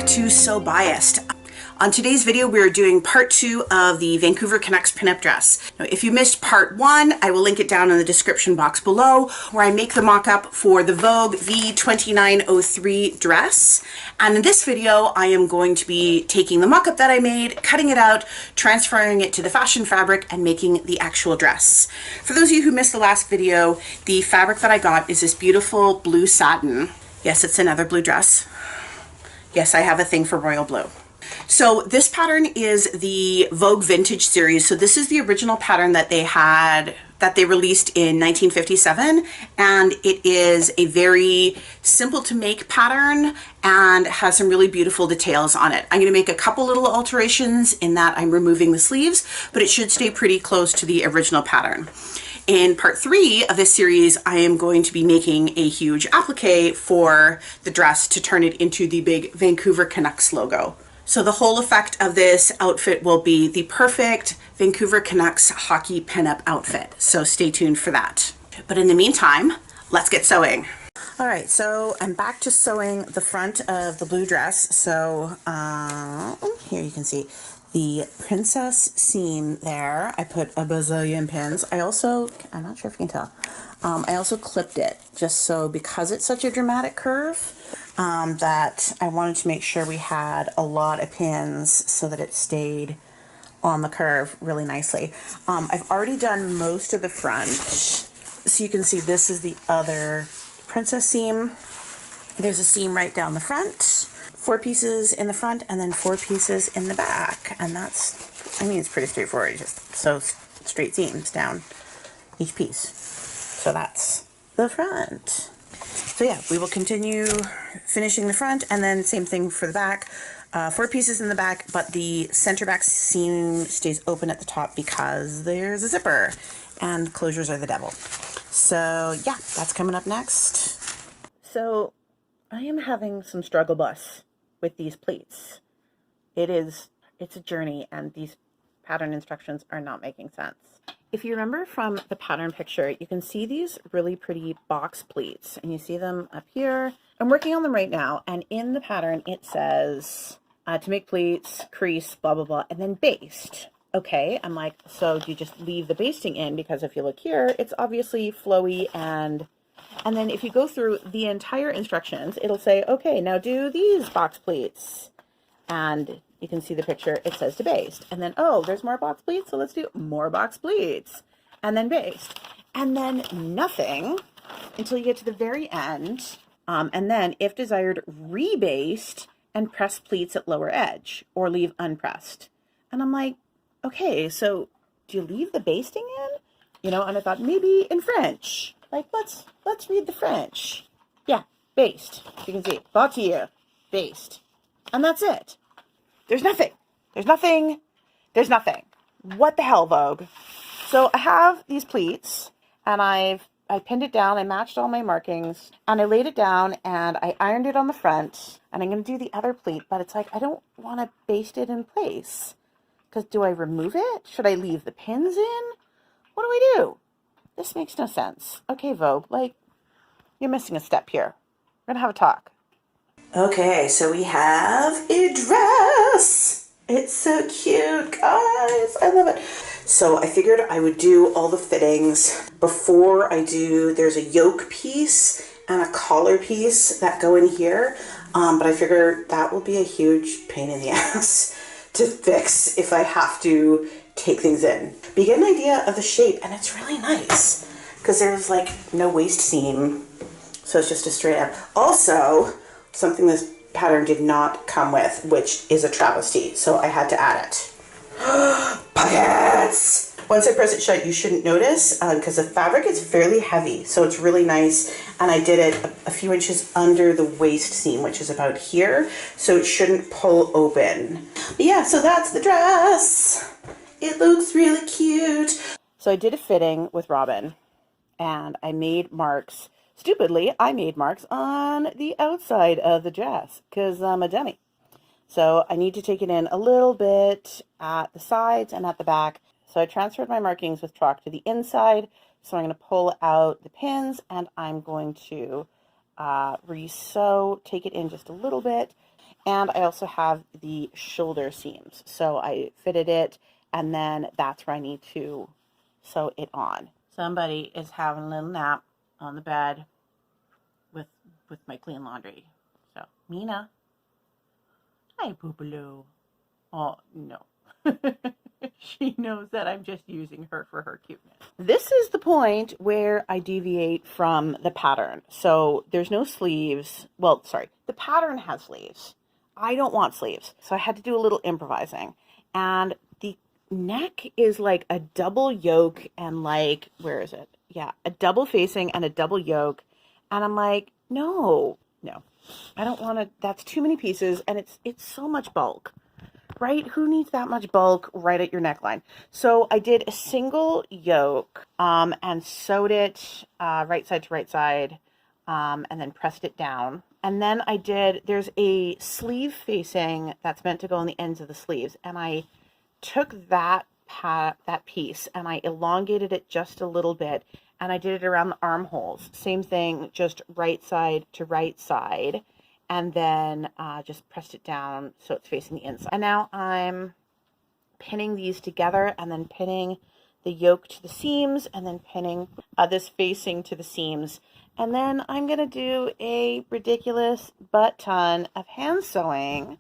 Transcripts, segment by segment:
to So Biased. On today's video, we're doing part 2 of the Vancouver Canucks pinup dress. Now, if you missed part 1, I will link it down in the description box below, where I make the mock-up for the Vogue V2903 dress. And in this video, I am going to be taking the mock-up that I made, cutting it out, transferring it to the fashion fabric, and making the actual dress. For those of you who missed the last video, the fabric that I got is this beautiful blue satin. Yes, it's another blue dress. Yes, I have a thing for royal blue. So this pattern is the Vogue Vintage series. So this is the original pattern that they had, that they released in 1957. And it is a very simple to make pattern and has some really beautiful details on it. I'm going to make a couple little alterations in that I'm removing the sleeves, but it should stay pretty close to the original pattern. In part 3 of this series, I am going to be making a huge applique for the dress to turn it into the big Vancouver Canucks logo. So the whole effect of this outfit will be the perfect Vancouver Canucks hockey pinup outfit. So stay tuned for that. But in the meantime, let's get sewing. All right, so I'm back to sewing the front of the blue dress. So here you can see the princess seam there. I put a bazillion pins. I'm not sure if you can tell, I also clipped it just so, because it's such a dramatic curve, that I wanted to make sure we had a lot of pins so that it stayed on the curve really nicely. I've already done most of the front. So you can see this is the other princess seam. There's a seam right down the front. 4 pieces in the front and then 4 pieces in the back. And that's, I mean, it's pretty straightforward. Just sew straight seams down each piece. So that's the front. So yeah, we will continue finishing the front and then same thing for the back. 4 pieces in the back, but the center back seam stays open at the top because there's a zipper and closures are the devil. So yeah, that's coming up next. So I am having some struggle bus with these pleats. It's a journey, and these pattern instructions are not making sense. If you remember from the pattern picture, you can see these really pretty box pleats, and you see them up here. I'm working on them right now, and in the pattern it says to make pleats, crease, blah blah blah, and then baste. Okay, I'm like, so do you just leave the basting in? Because if you look here, it's obviously flowy, and then if you go through the entire instructions, it'll say, okay, now do these box pleats. And you can see the picture, it says to baste. And then, oh, there's more box pleats, so let's do more box pleats. And then baste. And then nothing until you get to the very end. And then, if desired, rebaste and press pleats at lower edge or leave unpressed. And I'm like, okay, so do you leave the basting in? You know, and I thought maybe in French. Like, let's read the French. Yeah, baste. You can see, bâtir, baste. And that's it. There's nothing. There's nothing. There's nothing. What the hell, Vogue? So I have these pleats, and I pinned it down. I matched all my markings, and I laid it down, and I ironed it on the front, and I'm going to do the other pleat, but it's like, I don't want to baste it in place. Because do I remove it? Should I leave the pins in? What do I do? This makes no sense. Okay, Vogue, like, you're missing a step here. We're going to have a talk. Okay, so we have a dress. It's so cute, guys. I love it. So I figured I would do all the fittings before I do. There's a yoke piece and a collar piece that go in here. But I figure that will be a huge pain in the ass to fix if I have to take things in. But you get an idea of the shape, and it's really nice because there's like no waist seam, so it's just a straight up. Also, something this pattern did not come with, which is a travesty, so I had to add it. Pockets! Once I press it shut, you shouldn't notice because the fabric is fairly heavy, so it's really nice. And I did it a few inches under the waist seam, which is about here, so it shouldn't pull open. But yeah, so that's the dress. It looks really cute. So I did a fitting with Robin, and I made marks. Stupidly, I made marks on the outside of the dress because I'm a dummy. So I need to take it in a little bit at the sides and at the back. So I transferred my markings with chalk to the inside. So I'm going to pull out the pins, and I'm going to re-sew, take it in just a little bit. And I also have the shoulder seams. So I fitted it, and then that's where I need to sew it on. Somebody is having a little nap on the bed with my clean laundry. So, Mina. Hi, Boobaloo. Oh, no. She knows that I'm just using her for her cuteness. This is the point where I deviate from the pattern. So there's no sleeves. Well, sorry, the pattern has sleeves. I don't want sleeves. So I had to do a little improvising. And the neck is like a double yoke and like, where is it? Yeah, a double facing and a double yoke. And I'm like, no, I don't want to, that's too many pieces, and it's so much bulk, right? Who needs that much bulk right at your neckline? So I did a single yoke and sewed it right side to right side and then pressed it down. And then there's a sleeve facing that's meant to go on the ends of the sleeves, and I took that piece and I elongated it just a little bit, and I did it around the armholes. Same thing, just right side to right side, and then just pressed it down so it's facing the inside. And now I'm pinning these together and then pinning the yoke to the seams and then pinning this facing to the seams. And then I'm going to do a ridiculous butt ton of hand sewing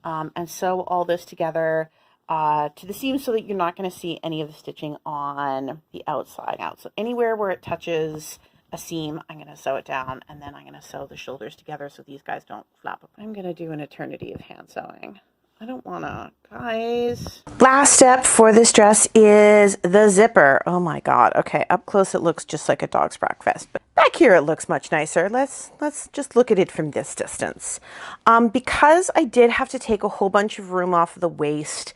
and sew all this together to the seams so that you're not going to see any of the stitching on the outside. So anywhere where it touches a seam, I'm going to sew it down, and then I'm going to sew the shoulders together so these guys don't flap up. I'm going to do an eternity of hand sewing. I don't want to, guys. Last step for this dress is the zipper. Oh my God. Okay, up close it looks just like a dog's breakfast, but back here it looks much nicer. Let's just look at it from this distance. Because I did have to take a whole bunch of room off of the waist,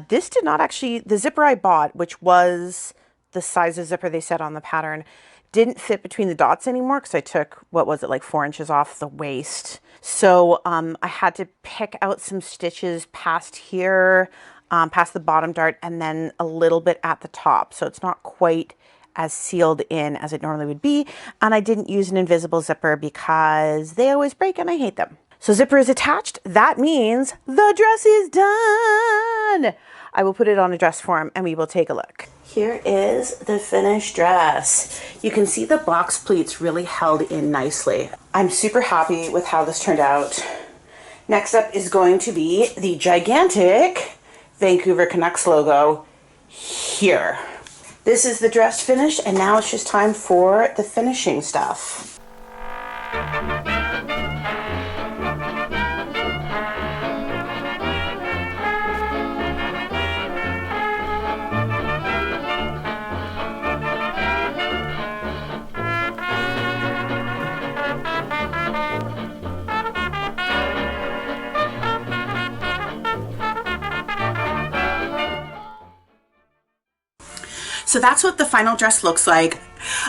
this did not actually, the zipper I bought, which was the size of zipper they said on the pattern, didn't fit between the dots anymore because I took, what was it, like 4 inches off the waist. So I had to pick out some stitches past here, past the bottom dart, and then a little bit at the top. So it's not quite as sealed in as it normally would be. And I didn't use an invisible zipper because they always break and I hate them. So zipper is attached. That means the dress is done. I will put it on a dress form and we will take a look. Here is the finished dress. You can see the box pleats really held in nicely. I'm super happy with how this turned out. Next up is going to be the gigantic Vancouver Canucks logo here. This is the dress finished, and now it's just time for the finishing stuff. So that's what the final dress looks like.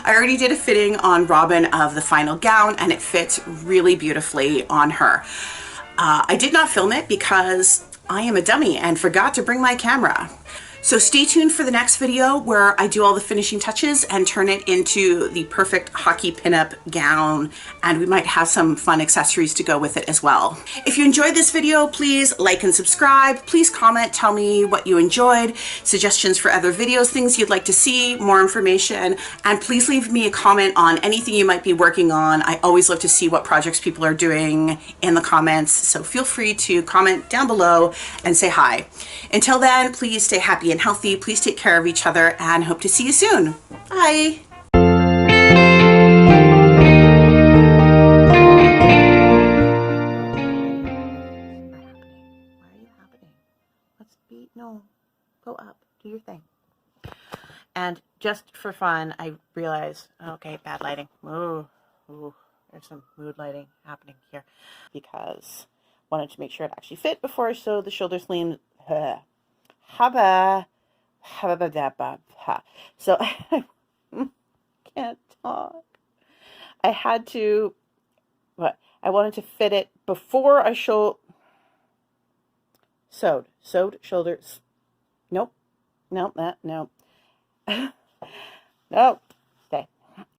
I already did a fitting on Robin of the final gown, and it fits really beautifully on her. I did not film it because I am a dummy and forgot to bring my camera. So stay tuned for the next video where I do all the finishing touches and turn it into the perfect hockey pinup gown, and we might have some fun accessories to go with it as well. If you enjoyed this video, please like and subscribe. Please comment, tell me what you enjoyed, suggestions for other videos, things you'd like to see, more information, and please leave me a comment on anything you might be working on. I always love to see what projects people are doing in the comments, so feel free to comment down below and say hi. Until then, please stay happy and healthy. Please take care of each other, and hope to see you soon. Bye. Why are you happening? Let's be, no, go up, do your thing. And just for fun, I realized, okay, bad lighting. Ooh, there's some mood lighting happening here because I wanted to make sure it actually fit before I sewed the shoulder sleeves. So I can't talk. I had to, I wanted to fit it before I sewed shoulders. Nope. No.